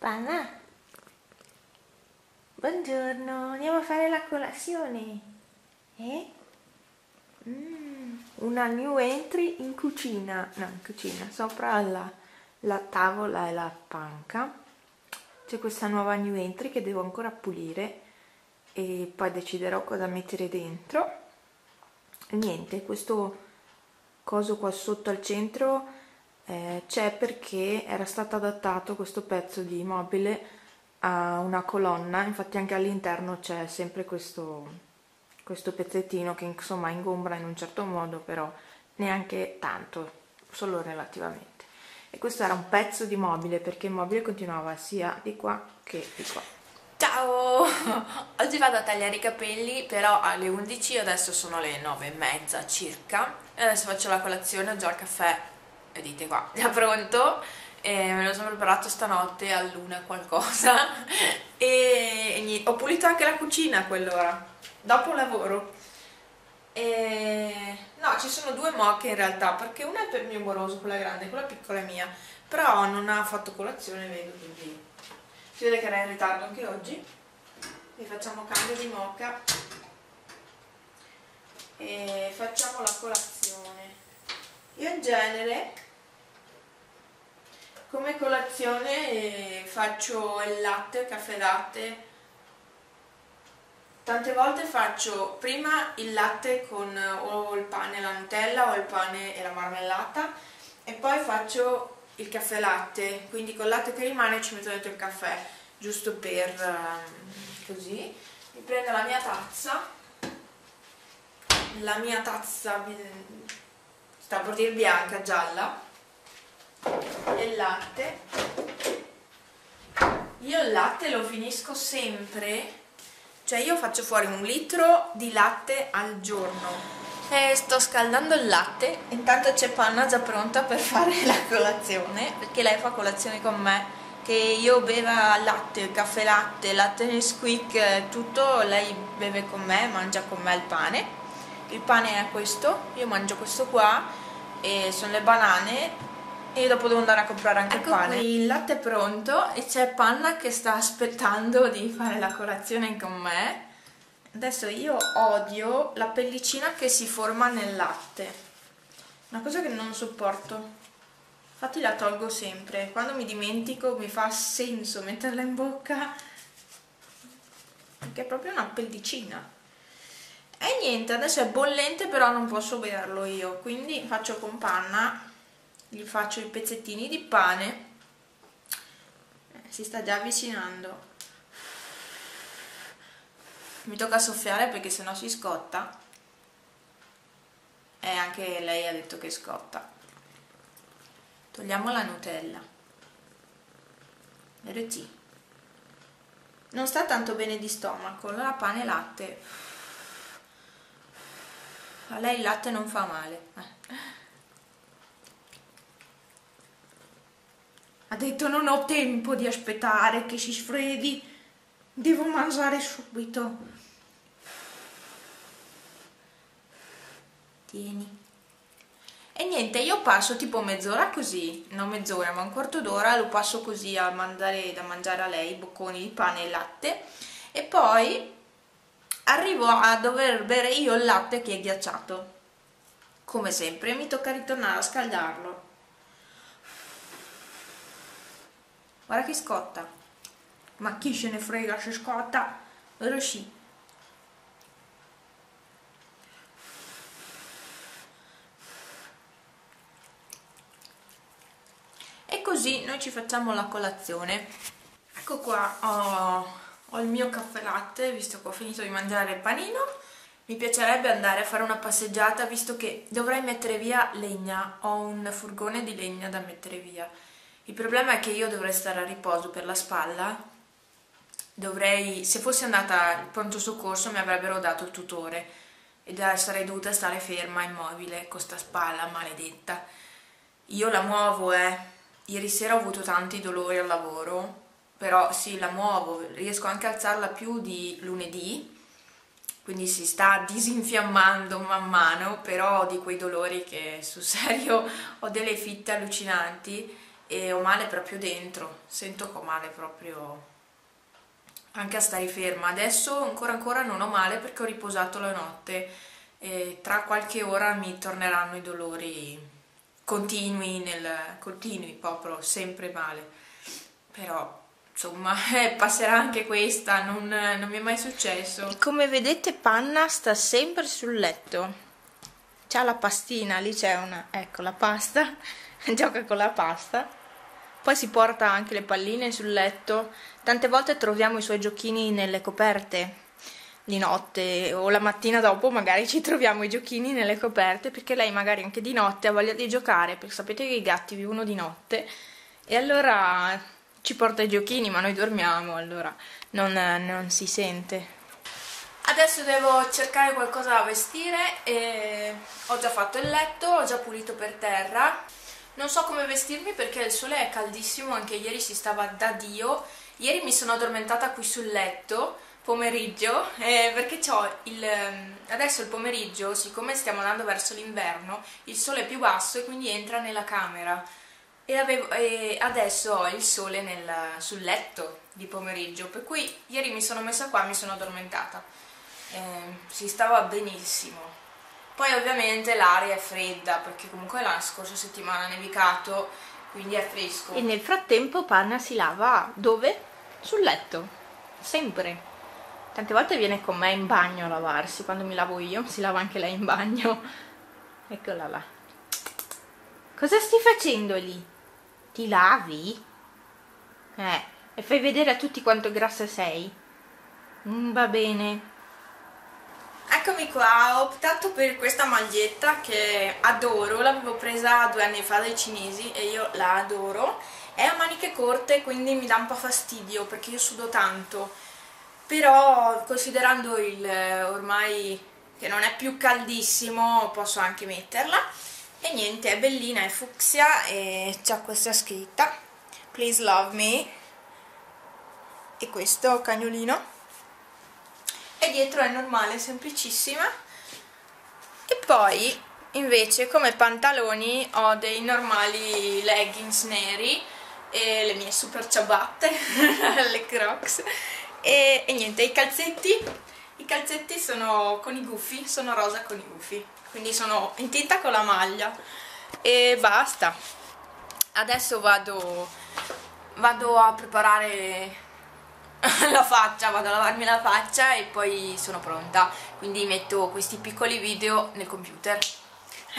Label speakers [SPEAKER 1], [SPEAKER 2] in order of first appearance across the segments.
[SPEAKER 1] Panna, buongiorno, andiamo a fare la colazione. Eh? Una new entry in cucina, no, in cucina, sopra la tavola e la panca. C'è questa nuova new entry che devo ancora pulire e poi deciderò cosa mettere dentro. E niente, questo coso qua sotto al centro c'è perché era stato adattato questo pezzo di mobile a una colonna, infatti anche all'interno c'è sempre questo pezzettino che insomma ingombra in un certo modo, però neanche tanto, solo relativamente. E questo era un pezzo di mobile perché il mobile continuava sia di qua che di qua.
[SPEAKER 2] Ciao! Oggi vado a tagliare i capelli, però alle 11, adesso sono le 9:30 circa. E adesso faccio la colazione, ho già il caffè, vedete qua, già pronto. E me lo sono preparato stanotte all'1 qualcosa. E niente, ho pulito anche la cucina a quell'ora, dopo lavoro. No, ci sono due moche in realtà, perché una è per il mio moroso, quella grande, quella piccola è mia. Però non ha fatto colazione, vedo, quindi si vede che era in ritardo anche oggi. E facciamo cambio di moka e facciamo la colazione. Io in genere come colazione faccio il latte, il caffè latte. Tante volte faccio prima il latte con o il pane e la Nutella o il pane e la marmellata e poi faccio il caffè latte, quindi col latte che rimane ci metto dentro il caffè, giusto per così. Mi prendo la mia tazza, sta per dire bianca, gialla, e il latte. Io il latte lo finisco sempre, cioè io faccio fuori 1 litro di latte al giorno. E sto scaldando il latte, intanto c'è Panna già pronta per fare la colazione, perché lei fa colazione con me, che io beva latte, caffè latte, latte Nesquik, tutto, lei beve con me, mangia con me il pane è questo, io mangio questo qua, e sono le banane, e dopo devo andare a comprare anche il pane. Qui il latte è pronto e c'è Panna che sta aspettando di fare la colazione con me. Adesso io odio la pellicina che si forma nel latte, una cosa che non sopporto, infatti la tolgo sempre, quando mi dimentico mi fa senso metterla in bocca perché è proprio una pellicina. E niente, adesso è bollente però non posso berlo io, quindi faccio con Panna, gli faccio i pezzettini di pane, si sta già avvicinando. Mi tocca soffiare perché sennò si scotta, e anche lei ha detto che scotta. Togliamo la Nutella, RT. Non sta tanto bene di stomaco, allora pane e latte. A lei il latte non fa male. Ha detto non ho tempo di aspettare che si sfredi, devo mangiare subito. Tieni. E niente, io passo tipo mezz'ora così, non mezz'ora ma un quarto d'ora, lo passo così a mandare da mangiare a lei, bocconi di pane e latte, e poi arrivo a dover bere io il latte che è ghiacciato. Come sempre mi tocca ritornare a scaldarlo. Guarda che scotta. Ma chi se ne frega se scotta? Vero sì. E così noi ci facciamo la colazione. Ecco qua, ho il mio caffè latte, visto che ho finito di mangiare il panino. Mi piacerebbe andare a fare una passeggiata, visto che dovrei mettere via legna, ho un furgone di legna da mettere via. Il problema è che io dovrei stare a riposo per la spalla, se fossi andata al pronto soccorso mi avrebbero dato il tutore e sarei dovuta stare ferma, immobile, con sta spalla maledetta. Io la muovo, ieri sera ho avuto tanti dolori al lavoro, però sì, la muovo, riesco anche a alzarla più di lunedì, quindi si sta disinfiammando man mano, però ho di quei dolori che sul serio ho delle fitte allucinanti e ho male proprio dentro, sento che ho male proprio anche a stare ferma. Adesso ancora non ho male perché ho riposato la notte e tra qualche ora mi torneranno i dolori continui, proprio sempre male, però insomma passerà anche questa, non mi è mai successo.
[SPEAKER 1] E come vedete Panna sta sempre sul letto, c'ha la pastina, lì c'è una, ecco la pasta, gioca con la pasta, poi si porta anche le palline sul letto, tante volte troviamo i suoi giochini nelle coperte di notte o la mattina dopo magari ci troviamo i giochini nelle coperte perché lei magari anche di notte ha voglia di giocare, perché sapete che i gatti vivono di notte e allora ci porta i giochini, ma noi dormiamo, allora non si sente.
[SPEAKER 2] Adesso devo cercare qualcosa da vestire e ho già fatto il letto, ho già pulito per terra. Non so come vestirmi perché il sole è caldissimo, anche ieri si stava da Dio. Ieri mi sono addormentata qui sul letto, pomeriggio, perché adesso il pomeriggio, siccome stiamo andando verso l'inverno, il sole è più basso e quindi entra nella camera. E adesso ho il sole sul letto di pomeriggio, per cui ieri mi sono messa qua e mi sono addormentata. Si stava benissimo. Poi ovviamente l'aria è fredda perché comunque la scorsa settimana ha nevicato, quindi è fresco.
[SPEAKER 1] E nel frattempo Panna si lava dove? Sul letto, sempre. Tante volte viene con me in bagno a lavarsi, quando mi lavo io si lava anche lei in bagno. Eccola là. Cosa stai facendo lì? Ti lavi? E fai vedere a tutti quanto grassa sei? Va bene.
[SPEAKER 2] Eccomi qua, ho optato per questa maglietta che adoro, l'avevo presa 2 anni fa dai cinesi e io la adoro. È a maniche corte, quindi mi dà un po' fastidio perché io sudo tanto, però considerando ormai che non è più caldissimo posso anche metterla. E niente, è bellina, è fucsia e c'ha questa scritta Please love me e questo cagnolino. E dietro è normale, semplicissima. E poi invece come pantaloni ho dei normali leggings neri e le mie super ciabatte le Crocs e niente, i calzetti sono con i gufi, sono rosa con i gufi, quindi sono in tinta con la maglia e basta. Adesso vado a preparare la faccia, vado a lavarmi la faccia e poi sono pronta, quindi metto questi piccoli video nel computer.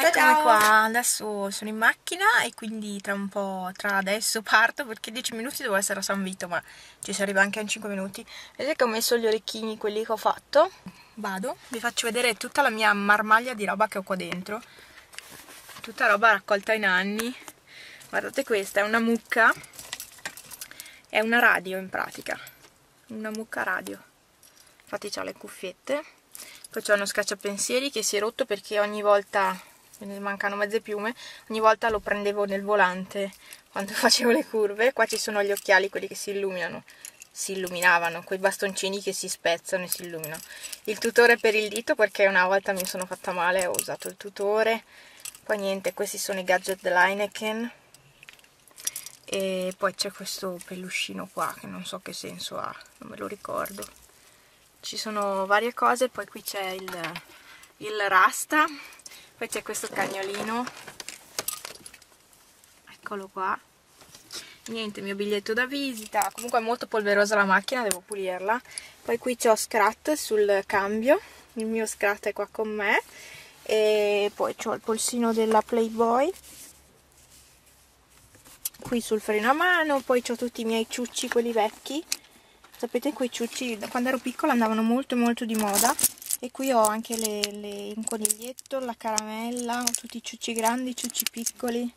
[SPEAKER 1] Eccomi qua, adesso sono in macchina e quindi tra adesso parto perché 10 minuti devo essere a San Vito, ma ci si arriva anche in 5 minuti. Vedete che ho messo gli orecchini, quelli che ho fatto. Vado, vi faccio vedere tutta la mia marmaglia di roba che ho qua dentro, tutta roba raccolta in anni. Guardate, questa è una mucca, è una radio in pratica, una mucca radio. Infatti c'ho le cuffiette, poi c'ho uno scacciapensieri che si è rotto perché ogni volta ne mancano mezze piume, ogni volta lo prendevo nel volante quando facevo le curve. Qua ci sono gli occhiali, quelli che si illuminavano, quei bastoncini che si spezzano e si illuminano. Il tutore per il dito perché una volta mi sono fatta male, ho usato il tutore. Poi niente, questi sono i gadget dell'Heineken. E poi c'è questo peluscino qua che non so che senso ha, non me lo ricordo. Ci sono varie cose, poi qui c'è il rasta, poi c'è questo cagnolino, eccolo qua. Niente, il mio biglietto da visita, comunque è molto polverosa la macchina, devo pulirla. Poi qui c'ho Scrat sul cambio, il mio Scrat è qua con me, e poi c'ho il polsino della Playboy qui sul freno a mano. Poi c'ho tutti i miei ciucci, quelli vecchi, sapete, quei ciucci da quando ero piccola andavano molto di moda. E qui ho anche un coniglietto, la caramella, ho tutti i ciucci grandi, i ciucci piccoli.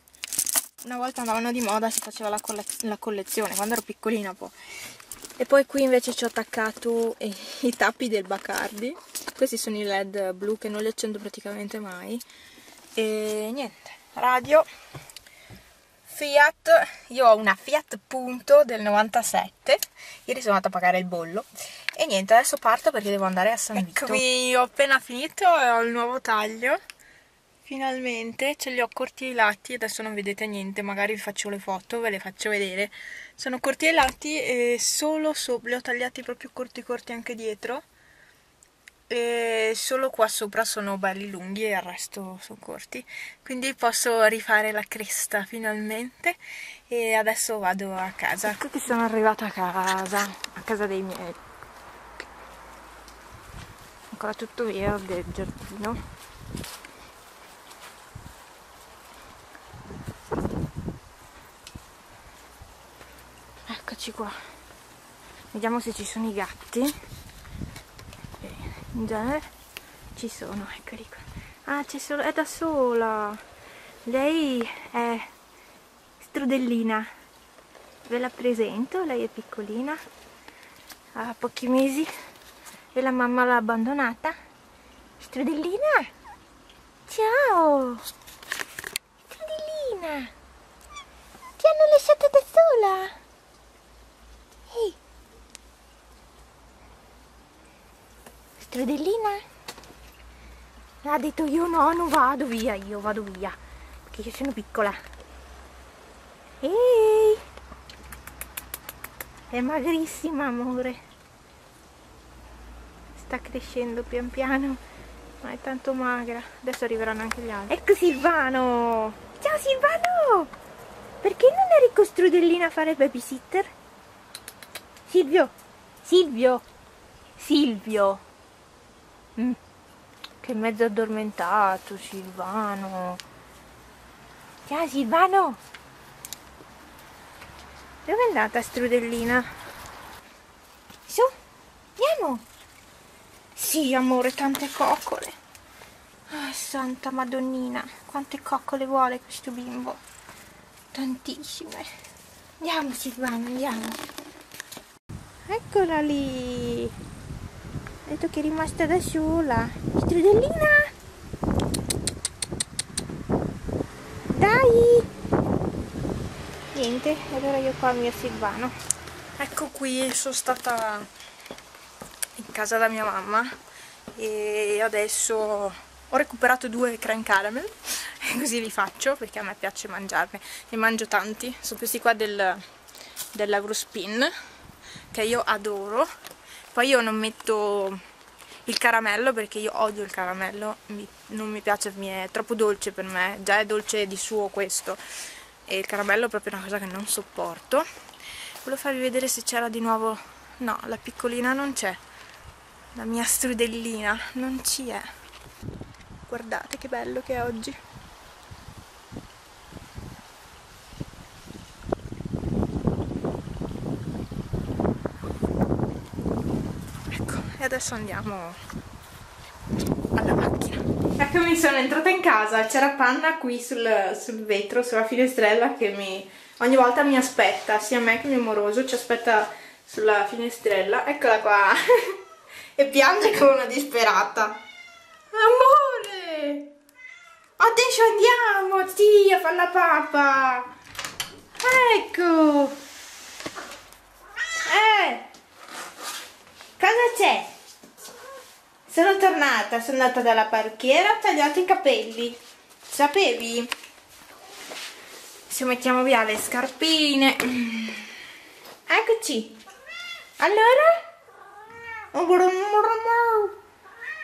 [SPEAKER 1] Una volta andavano di moda, si faceva la collezione quando ero piccolina poi. E poi qui invece ci ho attaccato i tappi del Bacardi. Questi sono i LED blu che non li accendo praticamente mai. E niente, radio Fiat, io ho una Fiat Punto del 97, ieri sono andata a pagare il bollo e niente, adesso parto perché devo andare a San Vito. Eccomi, ho appena finito e ho il nuovo taglio, Finalmente ce li ho corti ai lati, adesso non vedete niente, magari vi faccio le foto, ve le faccio vedere. Sono corti ai lati e solo sopra, li ho tagliati proprio corti corti anche dietro. E solo qua sopra sono belli lunghi e il resto sono corti, quindi posso rifare la cresta finalmente. E adesso vado a casa. Ecco che sono arrivata a casa dei miei. Ancora tutto verde il giardino. Eccoci qua, vediamo se ci sono i gatti. In genere ci sono, eccoli qua. Ah, è da sola. Lei è Strudellina. Ve la presento, lei è piccolina, ha pochi mesi e la mamma l'ha abbandonata. Strudellina, ciao! Strudellina, ti hanno lasciata da sola? Ehi! Strudellina? Ha detto io no, non vado via, io vado via, perché io sono piccola. Ehi! È magrissima, amore. Sta crescendo pian piano, ma è tanto magra. Adesso arriveranno anche gli altri. Ecco Silvano! Ciao Silvano! Perché non eri con Strudellina a fare babysitter? Silvio! Silvio! Silvio! Che mezzo addormentato Silvano. Ciao Silvano. Dove è andata Strudellina? Su, andiamo. Sì amore, tante coccole. Ah, santa madonnina, quante coccole vuole questo bimbo? Tantissime. Andiamo Silvano, andiamo. Eccola lì. Ha detto che è rimasta da sola. Strudellina! Dai! Niente, allora io qua al mio Silvano. Ecco qui, sono stata in casa da mia mamma e adesso ho recuperato 2 creme caramel e così li faccio perché a me piace mangiarne. Ne mangio tanti, sono questi qua dell'Agrospin che io adoro. Poi io non metto il caramello perché io odio il caramello, non mi piace, è troppo dolce per me, già è dolce di suo questo e il caramello è proprio una cosa che non sopporto. Volevo farvi vedere se c'era di nuovo. No, la piccolina non c'è, la mia Strudellina non ci è. Guardate che bello che è oggi. E adesso andiamo alla macchina. Eccomi, sono entrata in casa, c'era Panna qui sul vetro, sulla finestrella che ogni volta mi aspetta, sia me che mio moroso ci aspetta sulla finestrella. Eccola qua e piange come una disperata. Amore, adesso andiamo, sì, a fare la pappa. Ecco. Cosa c'è? Sono tornata, sono andata dalla parrucchiera, ho tagliato i capelli. Sapevi? Adesso mettiamo via le scarpine. Eccoci. Allora?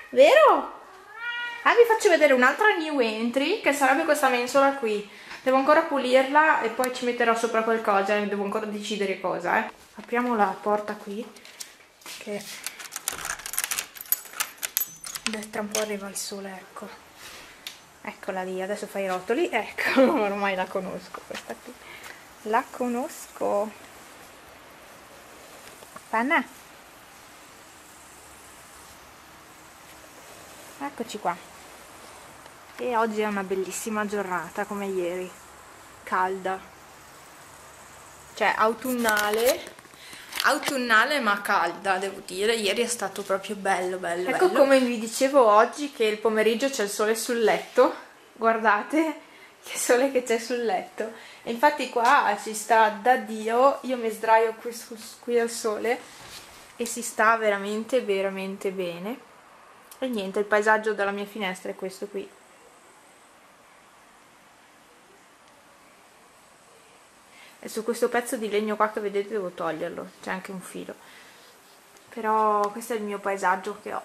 [SPEAKER 1] Vero? Ah, vi faccio vedere un'altra new entry, che sarebbe questa mensola qui. Devo ancora pulirla e poi ci metterò sopra qualcosa, devo ancora decidere cosa, Apriamo la porta qui, che tra un po' arriva il sole, ecco. Eccola lì, adesso fai i rotoli, ecco, ormai la conosco questa qui. La conosco. Panna. Eccoci qua. E oggi è una bellissima giornata come ieri, calda, cioè autunnale ma calda, devo dire. Ieri è stato proprio bello. Ecco, come vi dicevo oggi, che il pomeriggio c'è il sole sul letto. Guardate che sole che c'è sul letto. E infatti qua si sta da Dio, io mi sdraio qui al sole e si sta veramente bene. E niente, il paesaggio dalla mia finestra è questo qui. E su questo pezzo di legno qua che vedete devo toglierlo, c'è anche un filo, però questo è il mio paesaggio che ho.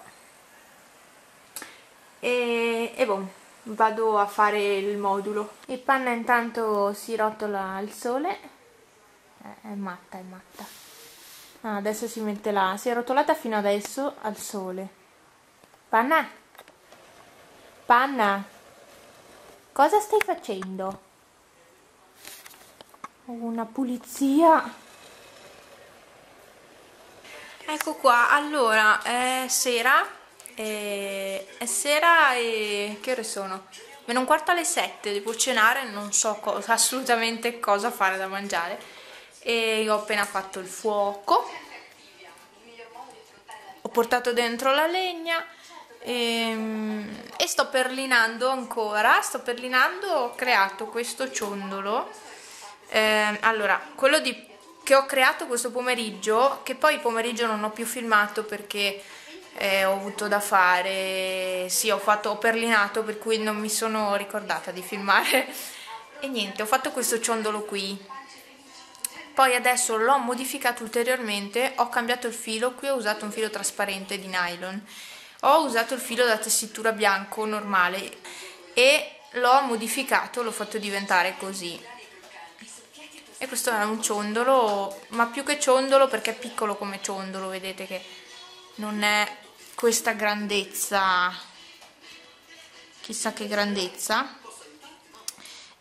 [SPEAKER 1] E boh, vado a fare il modulo. E Panna intanto si rotola al sole, è matta, è matta. Ah, adesso si mette là, si è rotolata fino adesso al sole. Panna? Panna? Cosa stai facendo? Una pulizia. Ecco qua, allora, è sera e che ore sono? Meno un quarto alle 7, devo cenare, non so assolutamente cosa fare da mangiare. E io ho appena fatto il fuoco, ho portato dentro la legna e sto perlinando ancora, ho creato questo ciondolo. Allora, quello che ho creato questo pomeriggio, che poi pomeriggio non ho più filmato perché ho avuto da fare, sì, ho perlinato, per cui non mi sono ricordata di filmare e niente, ho fatto questo ciondolo qui. Poi adesso l'ho modificato ulteriormente, ho cambiato il filo, qui ho usato un filo trasparente di nylon, ho usato il filo da tessitura bianco normale e l'ho modificato, l'ho fatto diventare così. E questo è un ciondolo, ma più che ciondolo perché è piccolo come ciondolo, vedete che non è questa grandezza, chissà che grandezza.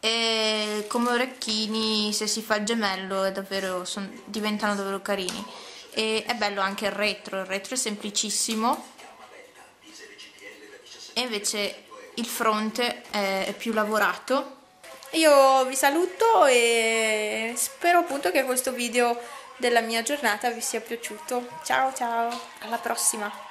[SPEAKER 1] E come orecchini, se si fa il gemello, diventano davvero carini. E è bello anche il retro è semplicissimo e invece il fronte è più lavorato. Io vi saluto e spero appunto che questo video della mia giornata vi sia piaciuto. Ciao ciao, alla prossima!